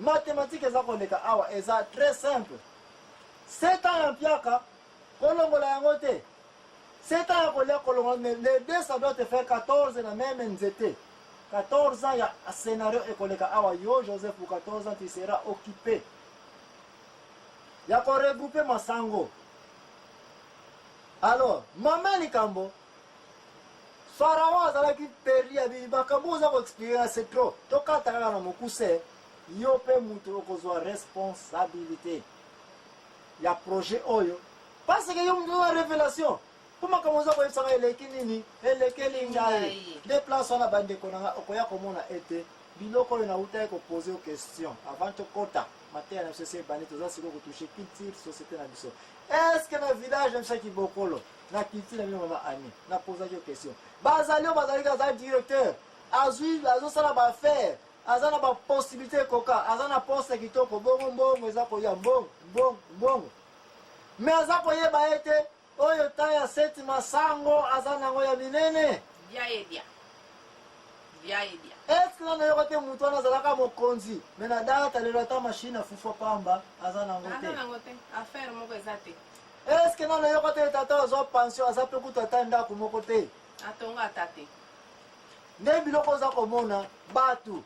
mathématiques ezakoleka awa eza très simple. 7 ans ya piaka kolongola yango te. 7 ans ya kolia kolongola, mais les deux ça doit te faire 14 na même nzete. 14 ans ya scénario ekoleka awa yo Joseph pour 14 ans tu seras occupé. Ya ko regrouper masango. Alors, maman likambo Pharaon azalaki peri ya bimakambo za ko expliquer c'est trop. Tokata kaka na mokuse yo pe mutu okozwa responsabilité. Ya projet oyo parce que yo mdo la révélation. Comment commencer ko yebsanga eleki nini? Eleki lingai. Déplace na bande konanga okoya komona ete biloko yo na uta ko poser aux questions avant to kota. Matin na société bani toza siko ko toucher culture société na biso. Est-ce que na village na chaki bokolo na culture na mama ani na poser yo question. Bazalio bazalika za directeur azui azosala ba faire azana ba possibilité koka azana poste kitoko bongo bongo eza ko ya bongo mais aza ko yeba ete oyo taya seti masango azana ngo ya minene Via est-ce que na yokote mutu ana zalaka mokonzi mais na data lelo ta machine afufa pamba azana ngo te affaire moko ezate est-ce que na yokote tata zo pension azape kutata ndako moko te atonga tate nde biloko za komona batu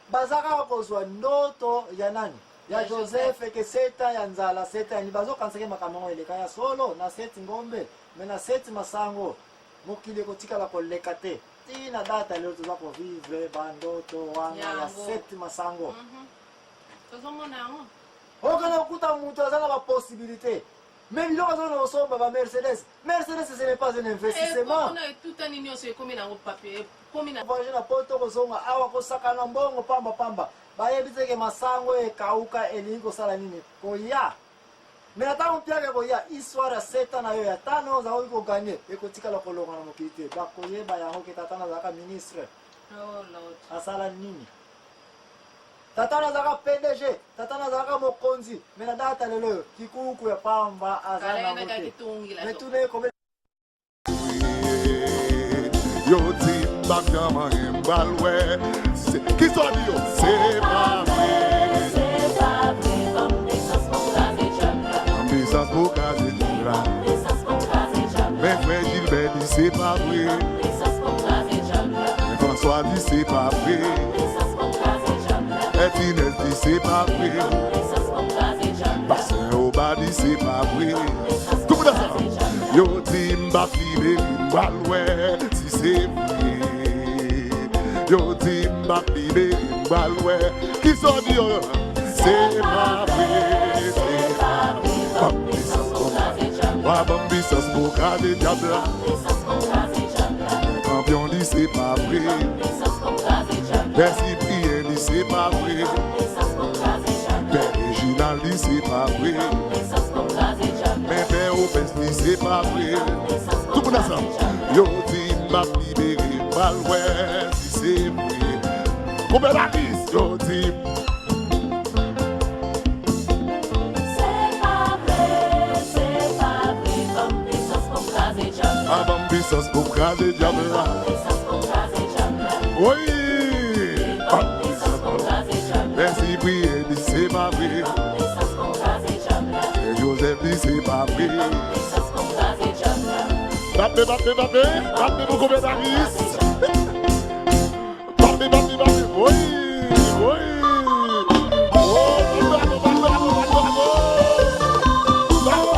bazaka kozwa ndoto ya nani ya Joseph ke seta ya nzala seta ya bazo kanseke makambo eleka ya solo na seti ngombe mais na seti masango mokili kotika la koleka te tina data leo tuza ko vivre bandoto wana ya seti masango tozomona yango okana kuta mutu azana ba possibilité. Mais il y a un Mercedes. Mercedes, ce n'est pas un investissement. On a tout un union sur combien de papier. Combien de voyages à Porto Zonga, Awa Sakana Bongo, Pamba Pamba. Bayebite que Masango et Kauka et Lingo Salanini. Koya. Mais attends, on a Koya, histoire à 7 ans, il y a tant de gagné. Et Kotika la Colomba à Mokite. Bakoye, Bayaho, qui t'attend à la ministre. Oh Lord. À Salanini. Tatana zaka PDG, tatana zaka mokonzi, mena data lelo kikuku ya pamba azana mote. Mais tout n'est comme yo timba kama embalwe. Qui soit dit yo? C'est pas vrai. C'est pas vrai. Ambitious pour caser Jamla. Ambitious pour caser Jamla. Ambitious pour caser Jamla. Mais frère Gilbert dit c'est pas vrai. Ambitious pour caser Jamla. Mais François dit c'est pas vrai. Ambitious pour caser Jamla. Et Inès dit c'est pas vrai. Ambitious pour caser Jamla. Bassin Oba dit c'est pas vrai. Tout le monde a ça. Yo timba file imbalwe. Si c'est vrai. Yo timba file imbalwe. Qui sont dit yo? C'est pas vrai. C'est pas vrai. Ambitious pour caser Jamla. Ambitious pour caser Jamla. Ambitious pour caser Jamla. Champion dit c'est pas vrai. Ambitious pour caser Jamla. Merci Prière dit c'est pas vrai. Ambitious pour caser Jamla. Père Réginal dit c'est pas vrai. Ambitious pour caser Jamla. Mais Père Opes dit c'est pas vrai. Tout le monde a ça. Yo dit m'a libéré malware si c'est vrai. Combien la liste? Yo dit c'est pas vrai. Ambitious pour caser Jamla. Ambitious pour caser Jamla. Ambitious pour caser Jamla. Oui. Ambitious pour caser Jamla. Merci Prière dit c'est pas vrai. Ambitious pour caser Jamla. Et Joseph dit c'est pas vrai. Ambitious pour caser Jamla. Battez, battez, battez. Battez vos combien la liste? Battez, battez, battez. Oui. Oui. Oh, bravo, bravo, bravo, bravo. Bravo.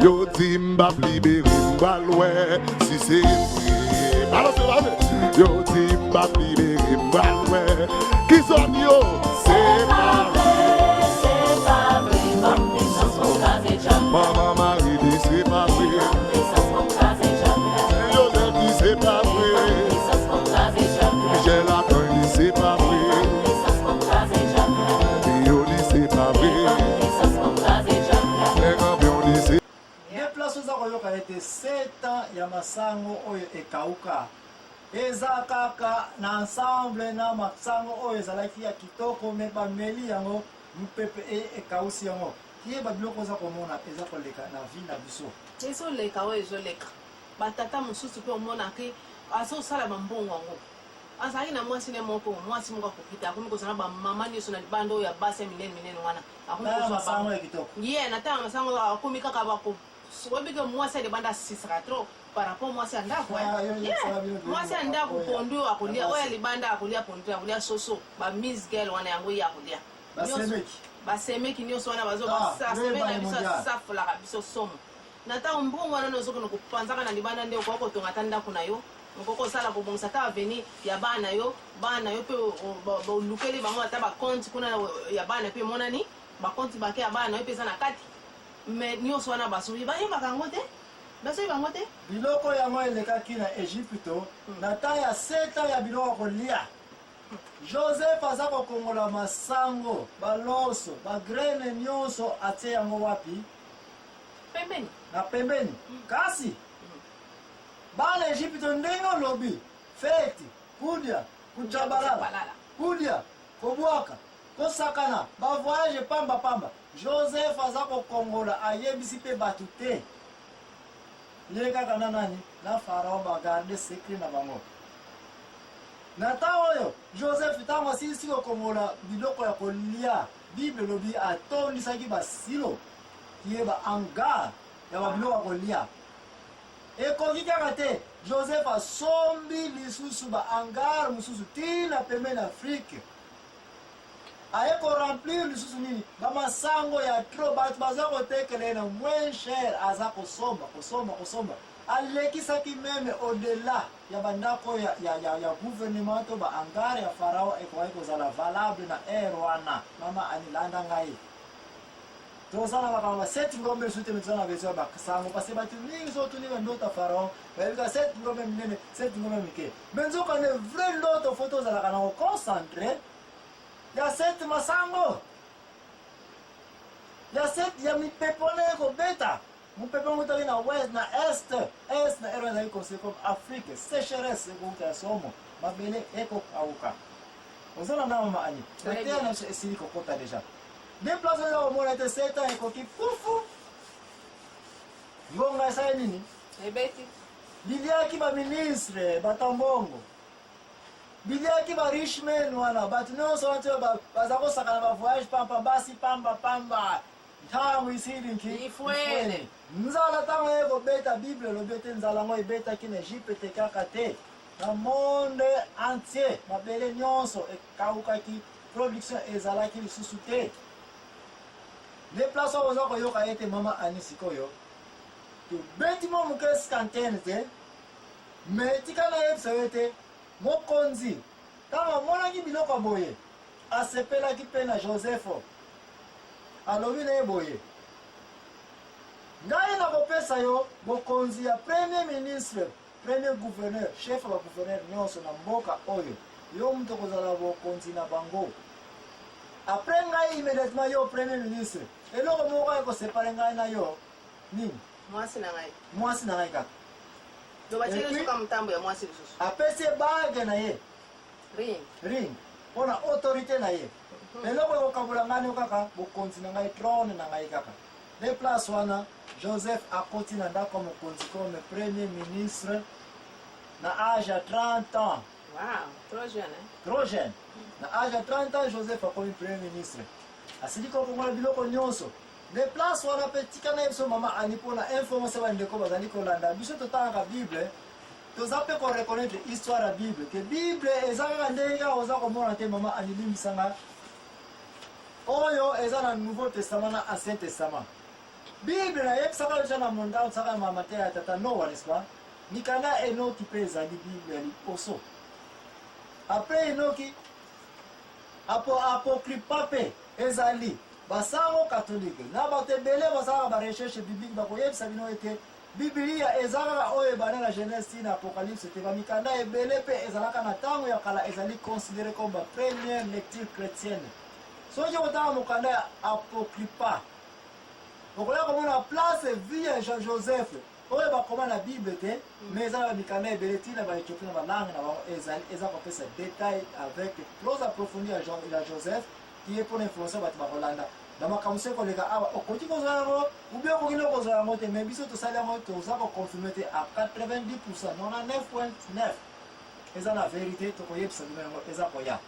Yo timba libéré m'balwe si c'est vrai. Balancez. Yo timba libéré m'balwe. Qui sont yo? C'est pas vrai. ete 7 ans ya masango oyo ekauka eza kaka na ensemble na masango oyo ezalaki ya kitoko me bameli yango mpepe ekausi yango kiyeba biloko oza komona eza koleka na vie na biso ezoleka oyo ezoleka batata mosusu mpe omonaki azosala bambongo yango azalaki na mwasi ne moko mwasi moko akokita akomi kozala bamama nyonso na libanda oyo ya basi ya minene wana masango ya kitoko ye na ntango masango akomi kaka oyebi ke mwasi ya libanda asisaka trop par rapport mwasi ya ndako mwasi ya ndako pondu akolia oyo ya libanda akolia pondu akolia soso bamise girl wana yango ye akolia basemeki nyonso wana basemeki na biso asafolaka biso somo na ntango mbongo wana ozokona kopanzaka na libanda nde okoka kotonga ata ndako na yo okoko osala kobongisa ata aveni ya bana yo mpe olukeli bango ata bakonti kuna ya bana mpe emonani bakonti bake ya bana yo mpe eza na kati me nyonso wana basoyi bayebaka yango te basoyeba yango te biloko yango elekaki na Egypte na ntango ya 7 ans ya biloko kolia Joseph aza kokongola masango baloso bagrene nyonso atie yango wapi pembeni na pembeni kasi bana Egypte ndenge olobi feti kudia kujabalala kudia kobwaka kosakana bavoyage pamba Joseph aza kokongola ayebisi mpe bato te ye kaka na nani na Pharaon bagarde secret na bango na ntango oyo Joseph ntango asilisi kokongola biloko ya kolia bible elobi atondisaki basilo kiyeba hangar ya babiloko ya kolia ekoki kaka te Joseph asombi lisusu bahangar mosusu tina pembeni Afrique aye koremplir lisusu nini bamasango ya tro bato baza kotekele na moins cher aza kosomba alekisaki meme au-delà ya bandako ya gouvernement to bahangar ya Pharaon ekoki kozala valable na ere wana mama anilanda ngai tozala bakamba 7 ngombe lisusu te toza na bezo ya basango parce bato mingi zotuninga ndoto ya Pharaon bayebika 7 ngombe minene 7 ngombe mike me nzokande vrai ndoto fo tozalaka na koconcentre ya 7 masango ya 7 ya mipepone kobeta mopepe ngo toki na west na est na ero ezali conseil comme Afrique sécheresse ekokuta ya somo mabele ekokauka ozala na mama ani teya na biso esili kokota deja déplace eza komona ete 7 ans ekoki fufu ngonga esali nini ebeti biliaki baministre batambongo biliaki barichmen wana bato nyonso wana te baza kosaka na bavoyage basi pamba ntango isilinki ifwele nzala ntango ye kobeta bible elobi ete nzala yango ebetaki na Egypte kaka te na monde entier mabele nyonso ekaukaki production ezalaki lisusu te déplace oyo oza koyoka ete mama ani sikoyo tobeti mo moke skantene te me tika nayebisa yo ete mokonzi ntango amonaki biloko boye asepelaki mpe na Joseph alobi na ye boye ngai nakopesa yo bokonzi ya premier ministre premier gouverneur chef ya bagouverneur nyonso na mboka oyo yo moto kozala bokonzi na bango apres ngai immédiatement yo premier ministre eloko moko ekosepare ngai na yo nini mwasi na ngai kaka tobatielesuka motambo ya mwasi lisusu apesi bage na ye ring mpona autorité na ye eloko ekokabula ngai yo kaka bokonzi na ngai trône na ngai kaka de place wana Joseph akoti na ndako mokonzi comme premier ministre na âge ya 30 ans. Wow, trop jeune, hein? Trop jeune. Na âge ya 30 ans, Joseph akomi premier ministre. Asili kokongola biloko nyonso. De place wana pe tikana yeso mama ani pona informer bandeko bazali kolanda. Biso totanga Bible. Toza pe ko reconnaître histoire ya Bible. Que Bible ezanga ndenge oza komona te mama ani limisanga. Oyo eza na Nouveau Testament na Ancien Testament. Bible na yebisaka biso na monda osaka mama te ya tata Noa, n'est-ce pas? Mikana Enoki pe ezali Bible ya liposo. Après Enoki apokripa pe ezali basango catholique na bato ebele basalaka barecherche biblique bakoyebisa bino ete Biblia ezalaka oyo ebanda na Genèse na Apocalypse te bamikanda ebele mpe ezalaka na ntango ya kala ezali considéré comme ba première lecture chrétienne. Soki otanga mokanda ya apokripa okoya komona place vie ya Jean Joseph oyo bakoma na bible te mais eza na bamikanda ebele ntina baéthiopie na balangue na bango eza kopesa détail avec plus approfondi ya Joseph qui est pour influencer bato bakolanda bamakambo se koleka awa okoki kozwa yango ubi okoki nde kozwa yango te mais biso tosali yango toza koconfirme te à 90%, 99.9 eza na vérité tokoyebisa bino yango eza koya.